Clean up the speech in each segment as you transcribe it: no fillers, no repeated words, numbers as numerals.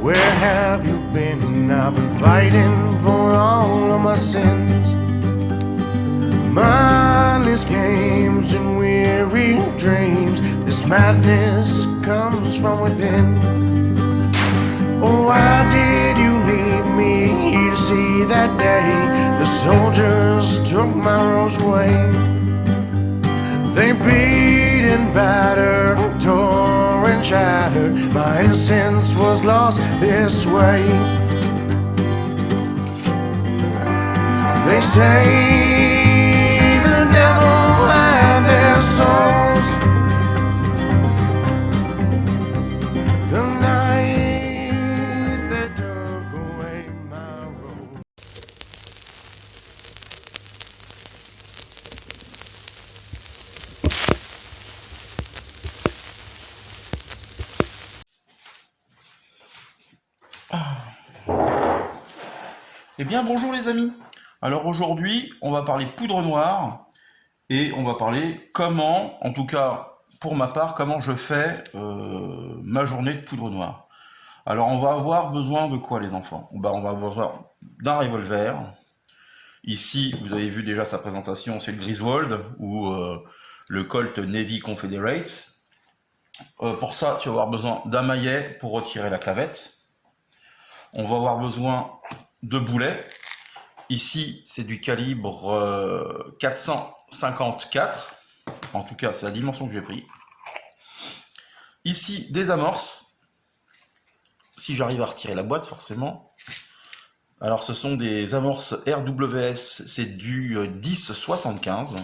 where have you been? I've been fighting for all of my sins, mindless games and weary dreams. This madness comes from within. Oh, why did you leave me to see that day? The soldiers took my rose away. They beat and battered, tore and shattered. My innocence was lost this way. They say the devil had their souls the night they took away my rose. Eh bien bonjour les amis. Alors aujourd'hui on va parler poudre noire et on va parler comment, en tout cas pour ma part, comment je fais ma journée de poudre noire. Alors on va avoir besoin de quoi les enfants? On va avoir besoin d'un revolver. Ici vous avez vu déjà sa présentation, c'est le Griswold ou le Colt Navy Confederate. Pour ça tu vas avoir besoin d'un maillet pour retirer la clavette. On va avoir besoin de boulets. Ici, c'est du calibre 454. En tout cas, c'est la dimension que j'ai pris. Ici, des amorces. Si j'arrive à retirer la boîte, forcément. Alors, ce sont des amorces RWS. C'est du 1075.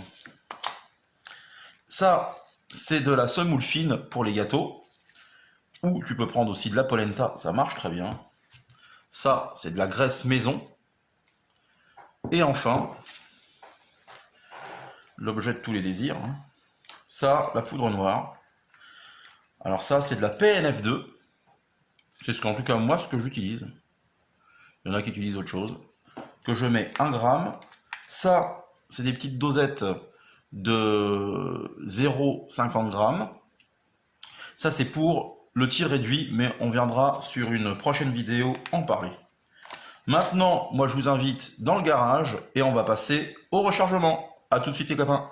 Ça, c'est de la semoule fine pour les gâteaux. Ou tu peux prendre aussi de la polenta. Ça marche très bien. Ça, c'est de la graisse maison. Et enfin, l'objet de tous les désirs, ça, la poudre noire. Alors ça, c'est de la PNF2. C'est en tout cas moi ce que j'utilise. Il y en a qui utilisent autre chose. Que je mets 1 gramme. Ça, c'est des petites dosettes de 0,50 grammes. Ça, c'est pour le tir réduit, mais on viendra sur une prochaine vidéo en parler. Maintenant, moi je vous invite dans le garage et on va passer au rechargement. A tout de suite les copains.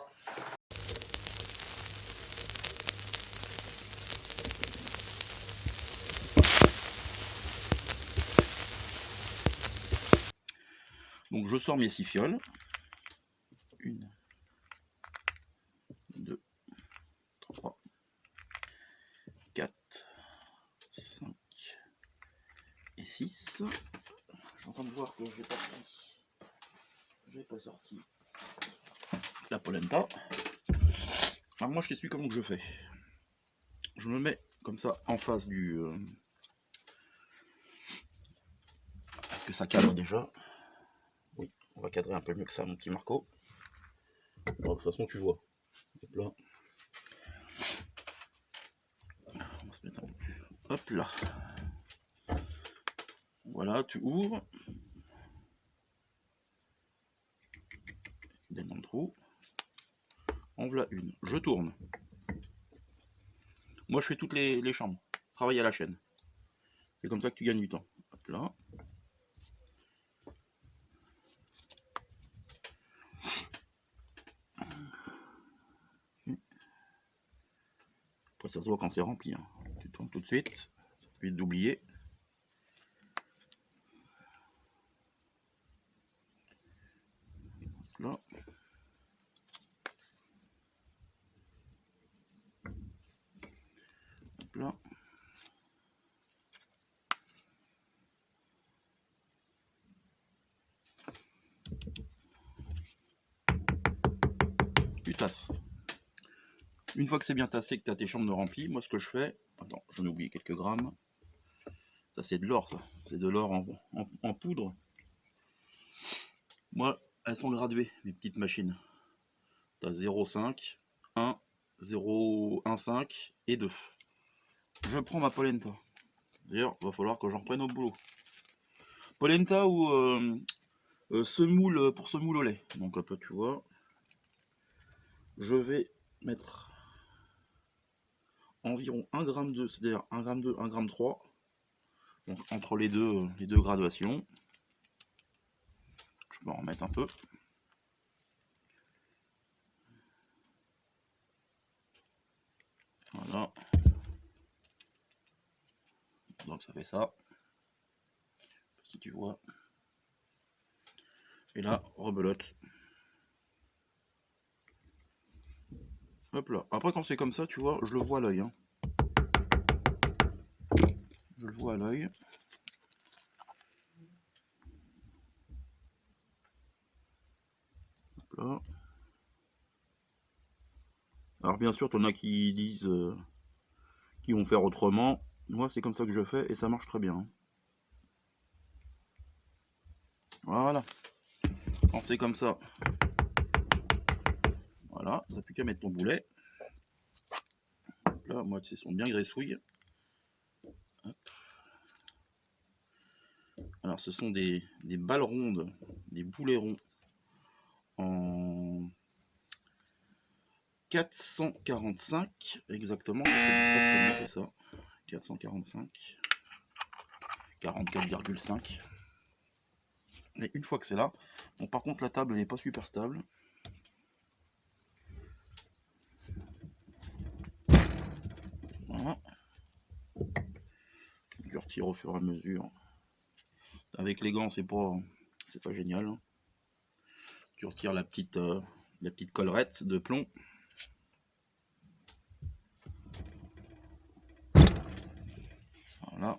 Donc je sors mes 6 fioles. 1, 2, 3, 4, 5 et 6. Je suis en train de voir que j'ai pas sorti la polenta. Alors moi je t'explique comment que je fais. Je me mets comme ça en face du... Est-ce que ça cadre déjà? Oui, on va cadrer un peu mieux que ça mon petit Marco. Alors, de toute façon tu vois. Hop là. On va se mettre un peu. Hop là. Voilà, tu ouvres. Tu donnes dans le trou. En voilà une. Je tourne. Moi je fais toutes les chambres. Travaille à la chaîne. C'est comme ça que tu gagnes du temps. Hop là. Après ça se voit quand c'est rempli. Hein. Tu tournes tout de suite. Ça évite d'oublier. Là. Hop là. Tu tasses. Une fois que c'est bien tassé, que tu as tes chambres de remplies, moi ce que je fais, attends, j'en ai oublié quelques grammes. Ça c'est de l'or, ça. C'est de l'or en poudre. Moi, elles sont graduées, mes petites machines. Tu as 0,5, 1, 0,15 et 2. Je prends ma polenta. D'ailleurs, il va falloir que j'en reprenne au boulot. Polenta ou semoule pour semoule au lait. Donc hop là, tu vois. Je vais mettre environ 1 g, c'est-à-dire 1 g 2, 1 g 3. entre les deux graduations. Je peux en remettre un peu. Voilà. Donc ça fait ça. Si tu vois. Et là, rebelote. Hop là. Après quand c'est comme ça, tu vois, je le vois à l'œil. Hein. Je le vois à l'œil. Là. Alors bien sûr, t'en as qui disent qui vont faire autrement. Moi, c'est comme ça que je fais et ça marche très bien. Voilà. Quand c'est comme ça, voilà, t'as plus qu'à mettre ton boulet. Là, moi, c'est sont bien graissouilles. Hop. Alors, ce sont des balles rondes, des boulets ronds en 445 exactement. Je te dis pas de c'est ça. 445, 44,5. Et une fois que c'est là, bon, par contre, la table n'est pas super stable. Voilà. Je retire au fur et à mesure. Avec les gants, c'est pas génial. Hein. Tu retires la petite collerette de plomb. Voilà.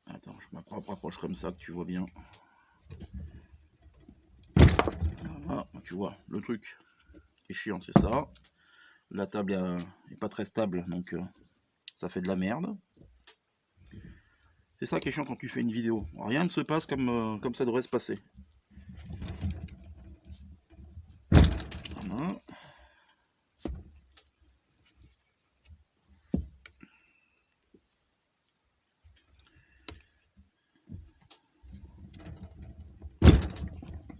Attends, je m'approche comme ça que tu vois bien. Voilà, tu vois, le truc qui est chiant, c'est ça. La table est pas très stable, donc ça fait de la merde. C'est ça qui est chiant quand tu fais une vidéo. Rien ne se passe comme ça devrait se passer. Voilà.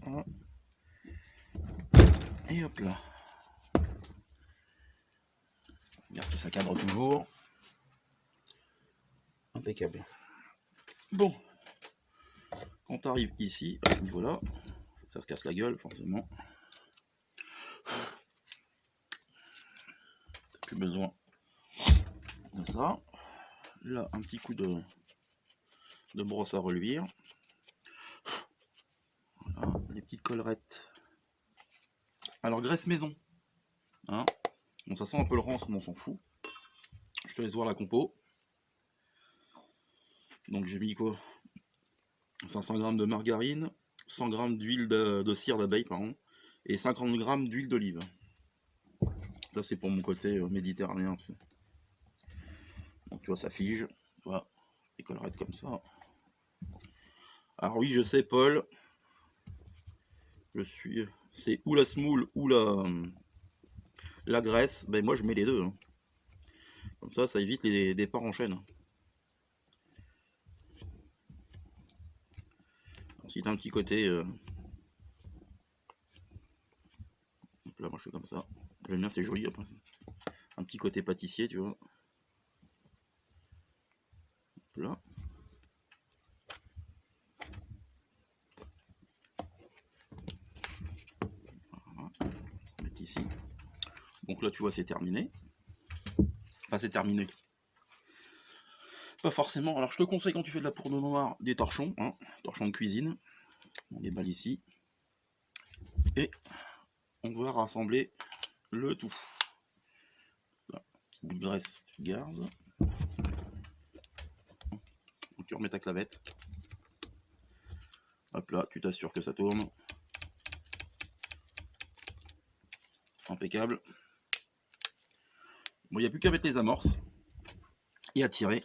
Voilà. Et hop là. Regarde si ça cadre toujours. Impeccable. Bon. Quand tu arrives ici, à ce niveau-là, ça se casse la gueule, forcément. T'as plus besoin de ça. Là, un petit coup de brosse à reluire. Voilà, les petites collerettes. Alors, graisse maison. Hein, bon, ça sent un peu le rance, mais on s'en fout. Je te laisse voir la compo. Donc, j'ai mis quoi 500 g de margarine, 100 g d'huile de cire d'abeille, pardon, et 50 g d'huile d'olive. Ça, c'est pour mon côté méditerranéen. Donc, tu vois, ça fige. Tu vois, les collerettes comme ça. Alors, oui, je sais, Paul. C'est ou la semoule ou la graisse. Ben, moi, je mets les deux. Hein. Comme ça évite les départs en chaîne. Alors, si tu as un petit côté. Là, moi, je fais comme ça. J'aime bien, c'est joli. Après. Un petit côté pâtissier, tu vois. Là. Voilà. On va mettre ici. Donc là, tu vois, c'est terminé. Enfin, c'est terminé. Pas forcément. Alors, je te conseille quand tu fais de la poudre noire des torchons, hein, torchons de cuisine. On les balle ici. Et on va rassembler le tout. Là, petit bout de graisse, tu gardes. Donc, tu remets ta clavette. Hop là, tu t'assures que ça tourne. Impeccable. Bon, il n'y a plus qu'à mettre les amorces et à tirer.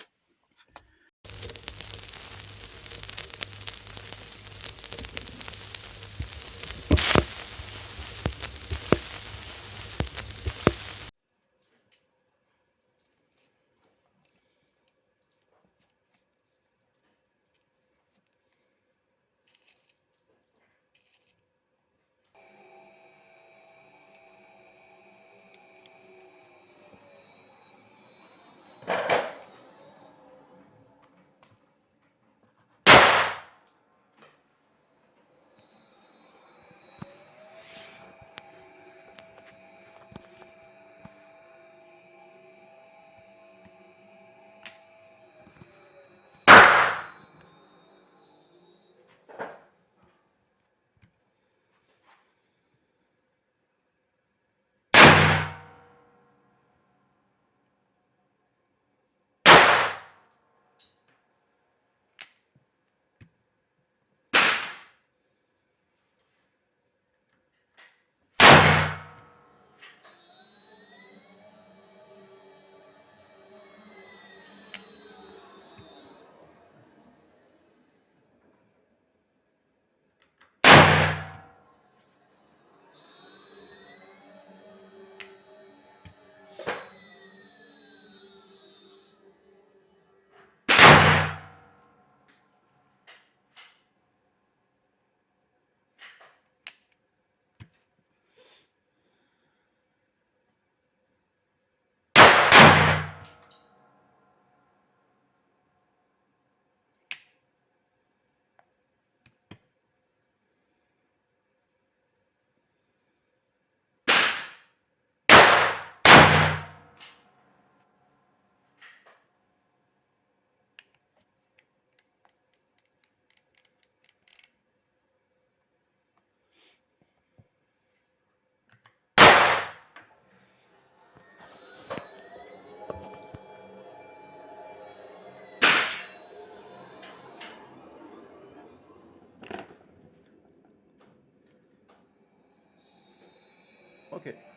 Ok.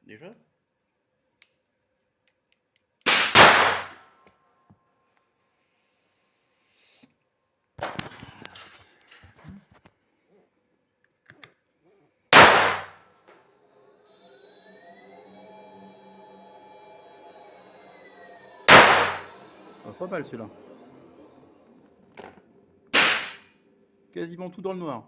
Déjà? Ah, pas mal celui-là. Quasiment tout dans le noir.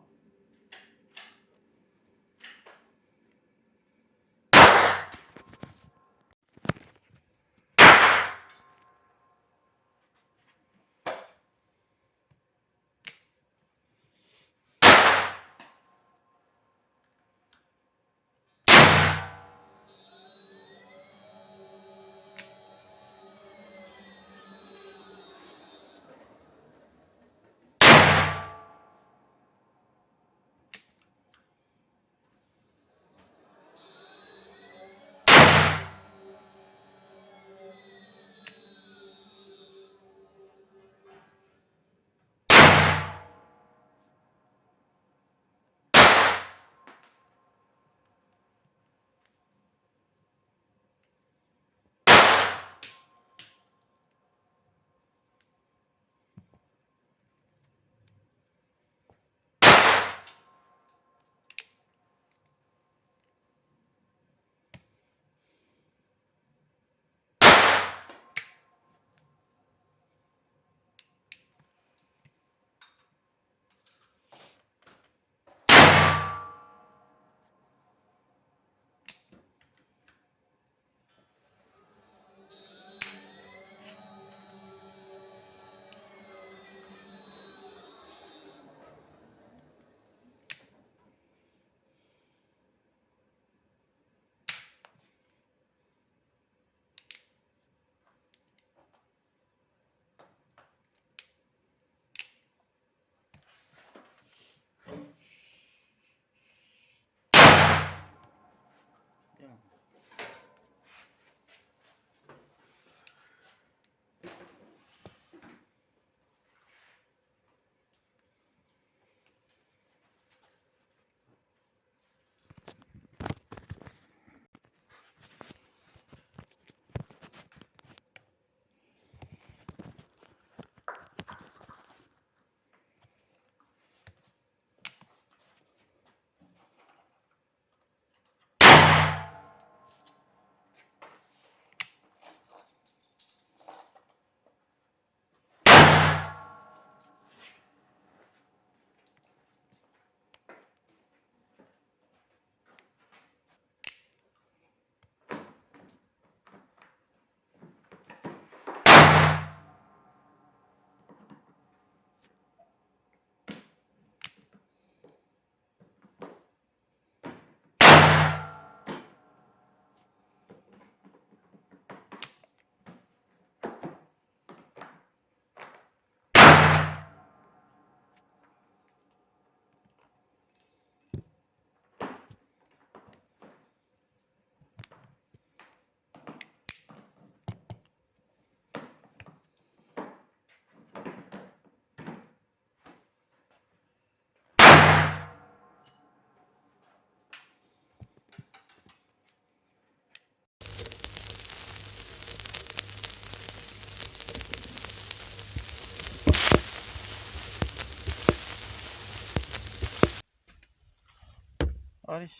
Allez.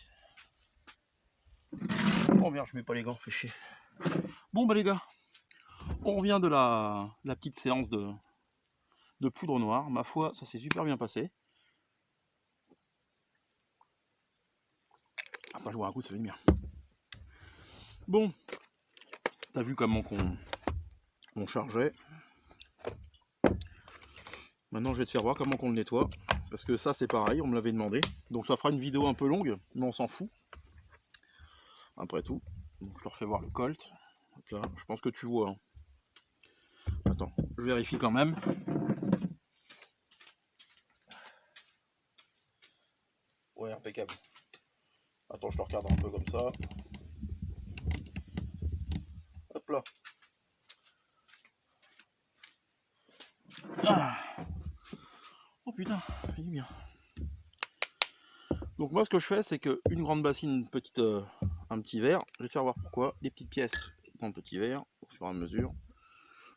Oh merde, je mets pas les gants, fais chier. Bon bah les gars, on revient de la petite séance de poudre noire. Ma foi, ça s'est super bien passé. Après je bois un coup, ça fait bien. Bon, t'as vu comment on chargeait. Maintenant je vais te faire voir comment qu'on le nettoie. Parce que ça c'est pareil, on me l'avait demandé. Donc ça fera une vidéo un peu longue, mais on s'en fout. Après tout. Donc je te refais voir le Colt. Hop là, je pense que tu vois. Hein. Attends, je vérifie quand même. Ouais, impeccable. Attends, je te regarde un peu comme ça. Hop là. Ah. Oh putain, il est bien. Donc moi ce que je fais c'est que une grande bassine, un petit verre, je vais te faire voir pourquoi, les petites pièces dans le petit verre au fur et à mesure.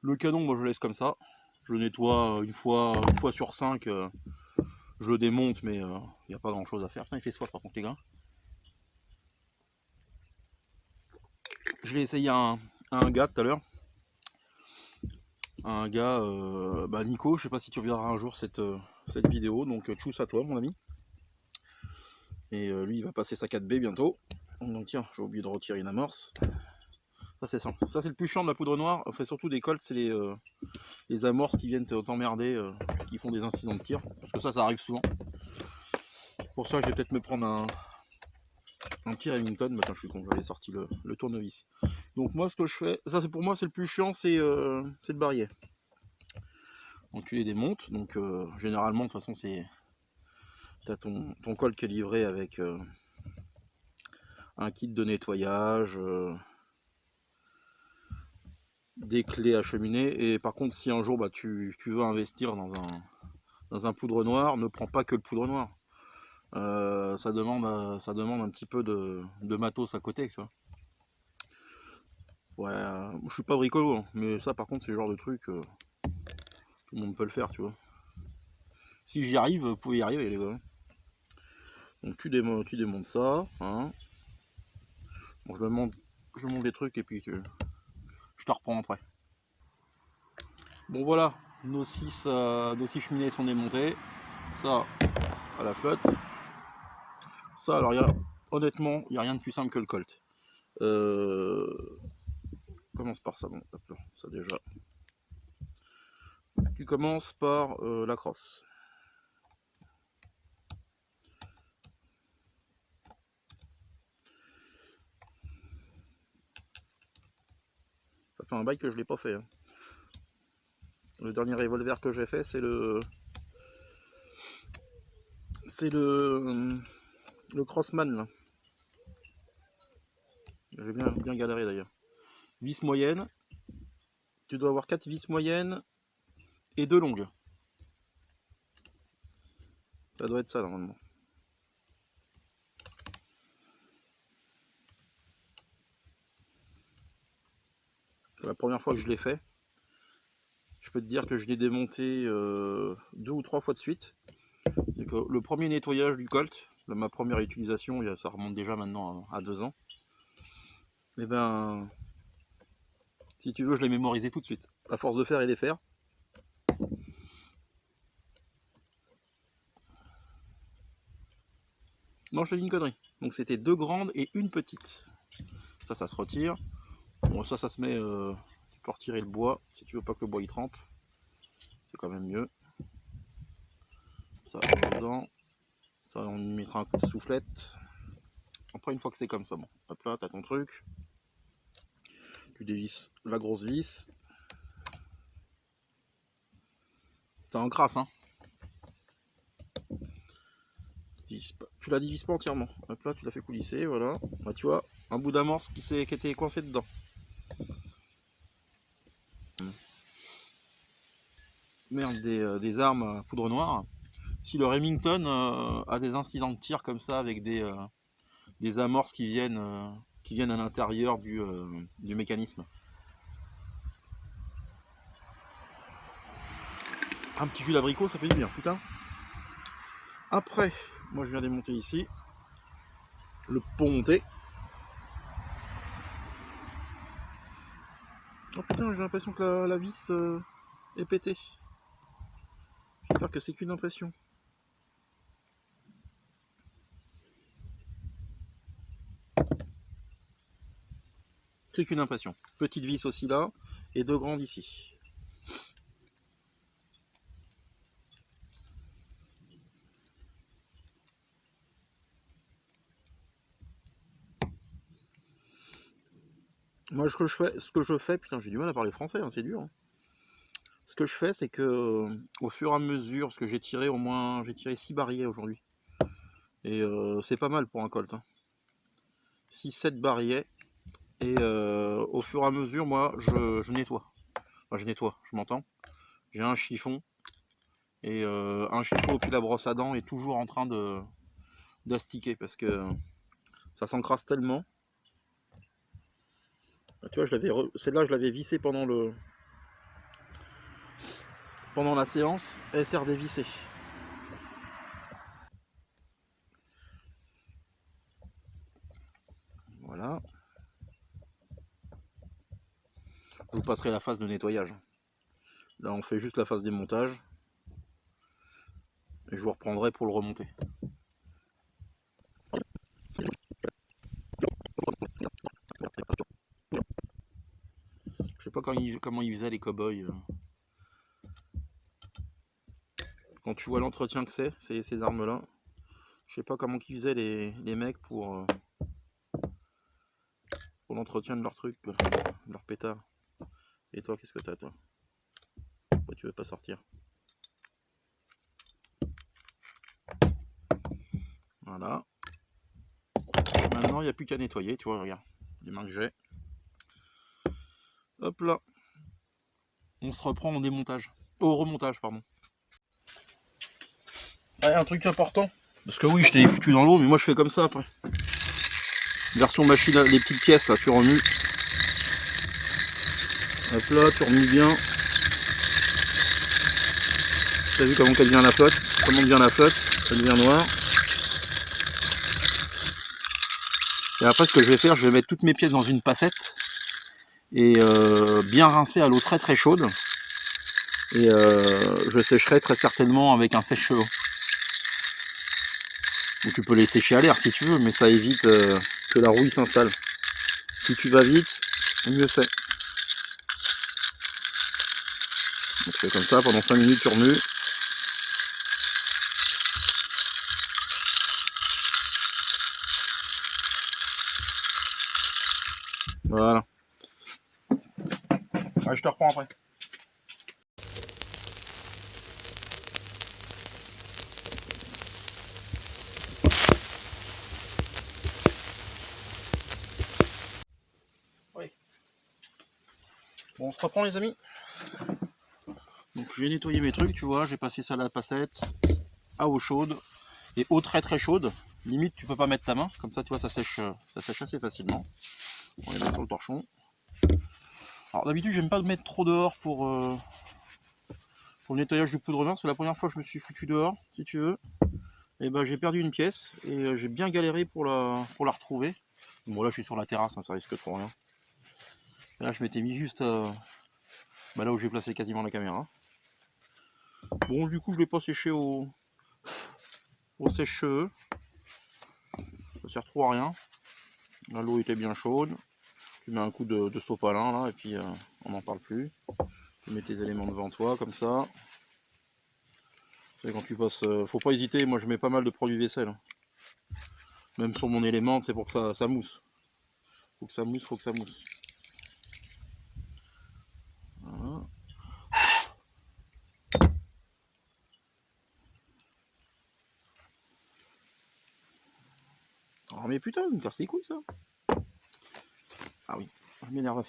Le canon moi je le laisse comme ça, je le nettoie une fois sur 5, je le démonte mais il n'y a pas grand chose à faire. Putain il fait soif par contre les gars. Je l'ai essayé à un gars tout à l'heure, un gars, Nico, je sais pas si tu reverras un jour cette vidéo, donc tchuss à toi mon ami. Et lui il va passer sa 4B bientôt. Donc tiens, j'ai oublié de retirer une amorce. Ça c'est ça. Ça c'est le plus chiant de la poudre noire. Enfin surtout des Colts, c'est les amorces qui viennent t'emmerder, qui font des incidents de tir. Parce que ça arrive souvent. Pour ça je vais peut-être me prendre un petit Remington. Maintenant je suis con, j'avais sorti le tournevis. Donc moi ce que je fais, ça c'est pour moi c'est le plus chiant, c'est le barillet. Donc tu les démontes. Donc généralement de toute façon c'est. T'as ton Colt qui est livré avec un kit de nettoyage, des clés à cheminer. Et par contre si un jour tu veux investir dans un poudre noire, ne prends pas que le poudre noir. Ça demande un petit peu de matos à côté, tu vois. Ouais, je suis pas bricolo, hein, mais ça par contre c'est le genre de truc, tout le monde peut le faire, tu vois. Si j'y arrive, vous pouvez y arriver les gars. Donc tu démontes ça, hein. Bon, je monte les trucs et puis je te reprends après. Bon voilà, nos 6 cheminées sont démontées. Ça à la flotte. Ça alors honnêtement, il n'y a rien de plus simple que le Colt. Commence par ça, bon, hop là, ça déjà. Tu commences par la crosse. Ça fait un bail que je l'ai pas fait. Hein. Le dernier revolver que j'ai fait, c'est le Crossman là. J'ai bien galéré d'ailleurs. Vis moyenne. Tu dois avoir 4 vis moyennes et 2 longues. Ça doit être ça normalement. C'est la première fois que je l'ai fait. Je peux te dire que je l'ai démonté 2 ou 3 fois de suite. C'est que le premier nettoyage du Colt, ma première utilisation, ça remonte déjà maintenant à 2 ans. Et ben, si tu veux, je l'ai mémorisé tout de suite. À force de faire et défaire. Non, je te dis une connerie. Donc c'était 2 grandes et une petite. Ça se retire. Bon, ça se met. Tu peux retirer le bois si tu veux pas que le bois il trempe. C'est quand même mieux. Ça dedans. Ça, on y mettra un coup de soufflette. Après, une fois que c'est comme ça, bon, hop là, t'as ton truc. Tu dévisses la grosse vis. Ça encrasse, hein. Tu la divises pas entièrement. Hop là, tu la fais coulisser, voilà. Bah, tu vois, un bout d'amorce qui était coincé dedans. Merde, des armes à poudre noire. Si le Remington a des incidents de tir comme ça avec des amorces qui viennent à l'intérieur du mécanisme. Un petit jus d'abricot, ça fait du bien, putain. Après, moi je viens démonter ici. le ponté. Oh putain, j'ai l'impression que la vis est pétée. J'espère que c'est qu'une impression. C'est qu'une impression. Petite vis aussi là, et 2 grandes ici. Moi, ce que je fais, putain, j'ai du mal à parler français, hein, c'est dur. Hein. Ce que je fais, c'est que au fur et à mesure, parce que j'ai tiré 6 barillet aujourd'hui. Et c'est pas mal pour un colt. Hein. 6-7 barillets. Et au fur et à mesure, moi, je nettoie. Enfin, je nettoie, je m'entends. J'ai un chiffon. Et un chiffon au pied de la brosse à dents est toujours en train d'astiquer parce que ça s'encrasse tellement. Tu vois, celle-là, je l'avais vissée pendant la séance. Elle sert dévissée. Voilà. Je vous passerai la phase de nettoyage. Là, on fait juste la phase démontage. Et je vous reprendrai pour le remonter. Je sais pas comment ils faisaient les cow-boys. Quand tu vois l'entretien que c'est, ces armes-là. Je sais pas comment ils faisaient les mecs pour l'entretien de leur truc, quoi. De leur pétard. Et toi, qu'est-ce que t'as, toi? Pourquoi tu veux pas sortir? Voilà. Maintenant, il n'y a plus qu'à nettoyer, tu vois, regarde. Les mains que j'ai. Hop là. On se reprend au démontage. Au remontage, pardon. Ah, un truc important. Parce que oui, je t'ai foutu dans l'eau, mais moi je fais comme ça après. Version machine, les petites pièces là, tu remues. Hop là, tu remues bien. T'as vu comment elle devient la flotte? Comment devient la flotte? Ça devient noir. Et après, ce que je vais faire, je vais mettre toutes mes pièces dans une passette. Et bien rincer à l'eau très très chaude. Et je sécherai très certainement avec un sèche-cheveux. Ou tu peux les sécher à l'air si tu veux, mais ça évite que la rouille s'installe. Si tu vas vite, mieux c'est. Donc je fais comme ça, pendant 5 minutes tu remues. Voilà. Ah, je te reprends après. Oui. Bon, on se reprend les amis. Donc j'ai nettoyé mes trucs, tu vois, j'ai passé ça à la passette, à eau chaude, et eau très très chaude. Limite tu peux pas mettre ta main, comme ça tu vois ça sèche assez facilement. On les met sur le torchon. Alors d'habitude j'aime pas mettre trop dehors pour le nettoyage du poudre noire, parce que la première fois je me suis foutu dehors, si tu veux. Et ben j'ai perdu une pièce et j'ai bien galéré pour la retrouver. Bon là je suis sur la terrasse, hein, ça risque trop rien. Et là je m'étais mis juste là où j'ai placé quasiment la caméra. Bon du coup je l'ai pas séché au sèche-cheveux. Ça sert trop à rien. Là l'eau était bien chaude. Tu mets un coup de sopalin là et puis on n'en parle plus. Tu mets tes éléments devant toi comme ça. Quand tu passes, faut pas hésiter, moi je mets pas mal de produits vaisselle. Même sur mon élément, c'est pour que ça mousse. Faut que ça mousse. Voilà. Oh mais putain, il me casse les couilles ça. Ah oui, je m'énerve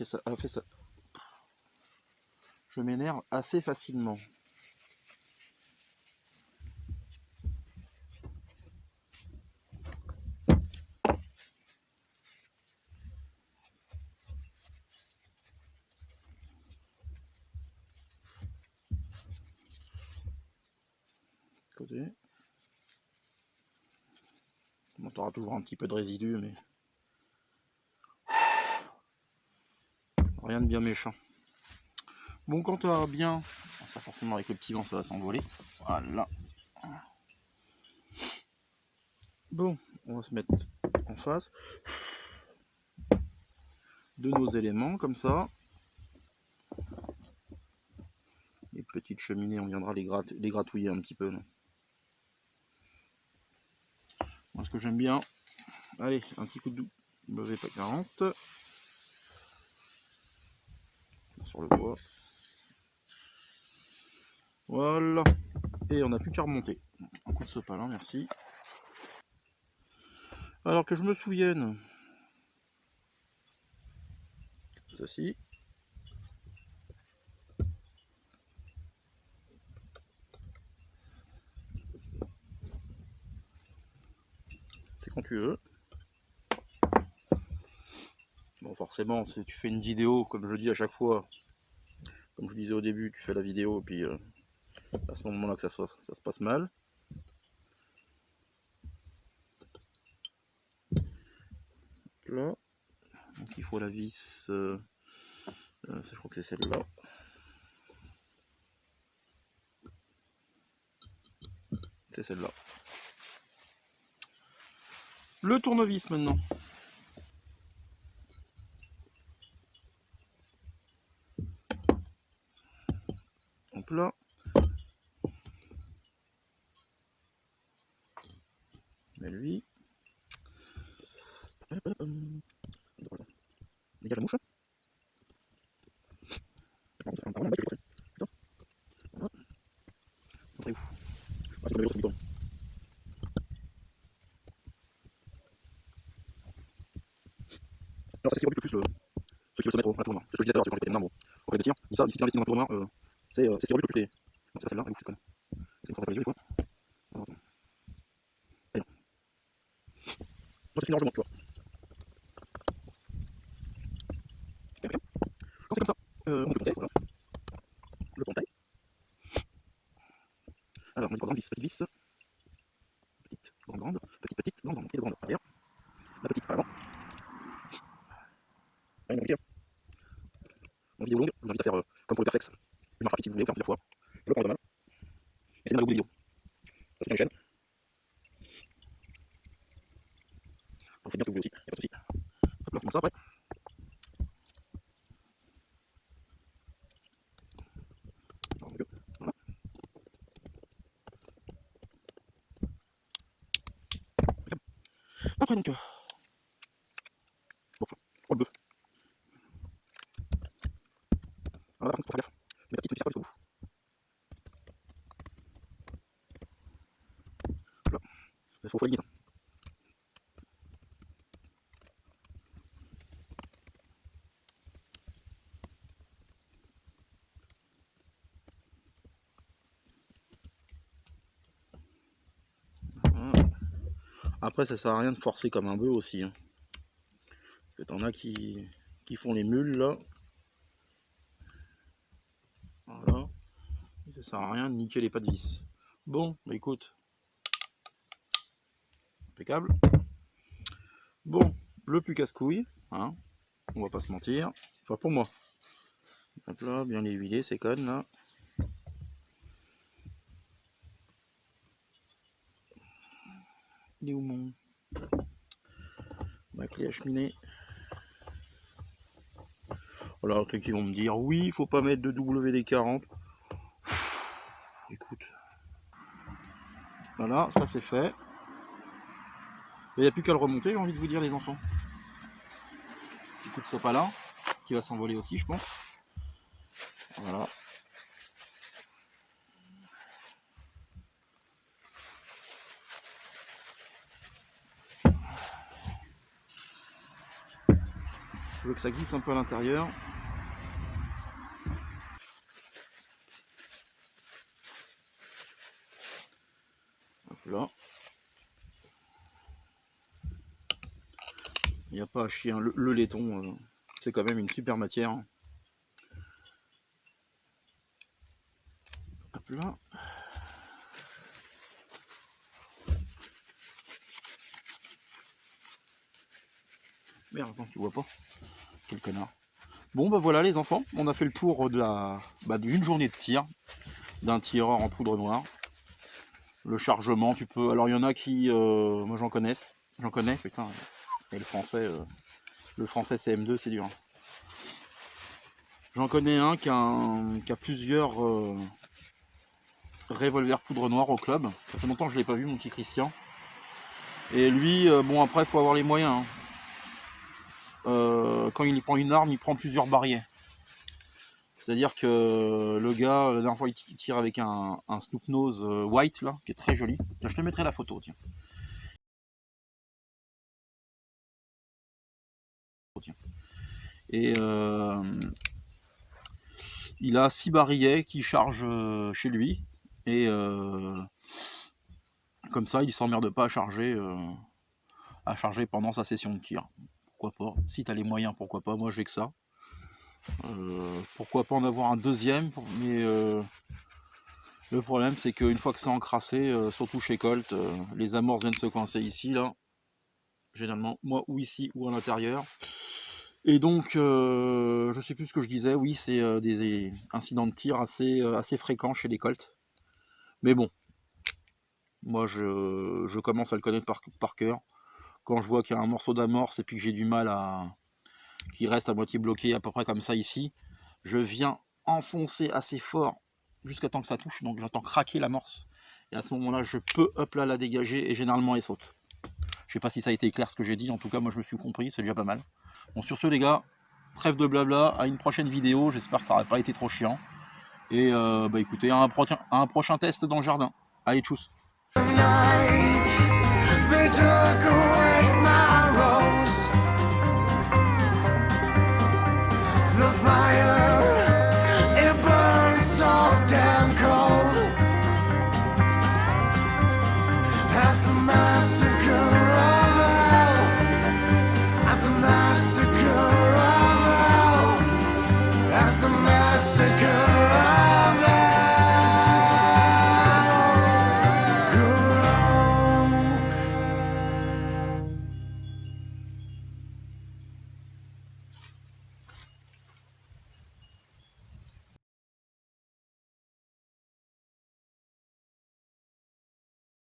Je m'énerve assez facilement. Côté. tu auras toujours un petit peu de résidus, mais rien de bien méchant. Bon, quand tu as bien, ça forcément avec le petit vent ça va s'envoler. Voilà. Bon, on va se mettre en face de nos éléments comme ça. Les petites cheminées, on viendra les gratouiller un petit peu. Là. Moi, ce que j'aime bien, allez, un petit coup de W40 sur le bois. Voilà. Et on n'a plus qu'à remonter. Un coup de sopalin, merci. Alors que je me souvienne, ceci. C'est quand tu veux. Bon, forcément, si tu fais une vidéo, comme je dis à chaque fois, comme je disais au début, tu fais la vidéo, puis à ce moment-là que ça se passe mal. Là, donc il faut la vis, je crois que c'est celle-là. C'est celle-là. Le tournevis maintenant. Hop là. Mais lui. Dégage la mouche. Alors ça c'est le plus ceux qui veulent se mettre au tournoi. C'est ce que je disais tout à l'heure, c'est quand j'étais membre au de tir. Dis ça, ici tu investis dans un tournoi, c'est ce qui le plus. Donc c'est celle-là, elle est où, c'est une fois les yeux des fois. Alors, attends. Allez. Moi ça finit largement, tu vois. Quand c'est comme ça, on peut compter, voilà. Le pontail. Alors on dit quoi, grande vis, petite vis. Petite, grande, petite, grande, et de grande arrière. La petite par avant. Allez, mon vidéo. En vidéo longue, je vous invite à faire comme pour le Perflex. Une marque rapide si vous voulez, faire plusieurs fois. Je le prends de mal. Et c'est bien au bout des vidéos. Ça soutient les chaînes. Vous faites bien ce que vous voulez aussi, y'a pas de soucis. Hop là, on commence ça après. Voilà. Après donc, bon, on le bœuf. Voilà, par contre, faut faire gaffe. Mais la petite ne tire pas jusqu'au bout. Voilà. Faut la guise. Voilà. Après, ça sert à rien de forcer comme un bœuf aussi. Hein. Parce que t'en as qui font les mules là. Voilà. Et ça sert à rien de niquer les pas de vis. Bon, bah écoute. Impeccable. Bon, le plus casse-couille. Hein. On va pas se mentir. Enfin, pour moi. Hop là, bien les huiler ces connes là. Il est où mon ma clé à cheminée? Voilà, trucs qui vont me dire oui, il faut pas mettre de WD-40. Écoute. Voilà, ça c'est fait. Il n'y a plus qu'à le remonter, j'ai envie de vous dire les enfants. Du coup de sopalin, qui va s'envoler aussi je pense. Voilà. Je veux que ça glisse un peu à l'intérieur. Hop là. Il n'y a pas à chier, hein. Le laiton, c'est quand même une super matière. Hop là. Merde, attends, tu vois pas. Quel connard. Bon bah voilà les enfants, on a fait le tour de d'une journée de tir, d'un tireur en poudre noire. Le chargement, tu peux. Alors il y en a qui. Moi j'en connais, putain. Et le français CM2 c'est dur. J'en connais un qui a plusieurs revolvers poudre noire au club. Ça fait longtemps que je l'ai pas vu, mon petit Christian. Et lui, bon après il faut avoir les moyens. Hein. Quand il prend une arme, il prend plusieurs barrières. C'est-à-dire que le gars, la dernière fois, il tire avec un Snoop Nose white, là, qui est très joli. Je te mettrai la photo, tiens. Et il a 6 barillets qui chargent chez lui. Et comme ça, il s'emmerde pas à charger pendant sa session de tir. Pourquoi pas? Si tu as les moyens, pourquoi pas? Moi, j'ai que ça. Pourquoi pas en avoir un deuxième, mais le problème c'est qu'une fois que c'est encrassé, surtout chez Colt, les amorces viennent se coincer ici, là, généralement, moi ou ici ou à l'intérieur. Et donc, je sais plus ce que je disais, oui, c'est des incidents de tir assez fréquents chez les Colt. Mais bon, moi je commence à le connaître par cœur. Quand je vois qu'il y a un morceau d'amorce et puis que j'ai du mal qui reste à moitié bloqué à peu près comme ça ici, je viens enfoncer assez fort jusqu'à temps que ça touche, donc j'entends craquer l'amorce et à ce moment là je peux hop là la dégager et généralement elle saute. Je sais pas si ça a été clair ce que j'ai dit, en tout cas moi je me suis compris, c'est déjà pas mal. Bon, sur ce les gars, trêve de blabla, à une prochaine vidéo, j'espère que ça n'aura pas été trop chiant et bah écoutez, à un prochain test dans le jardin. Allez, tchuss.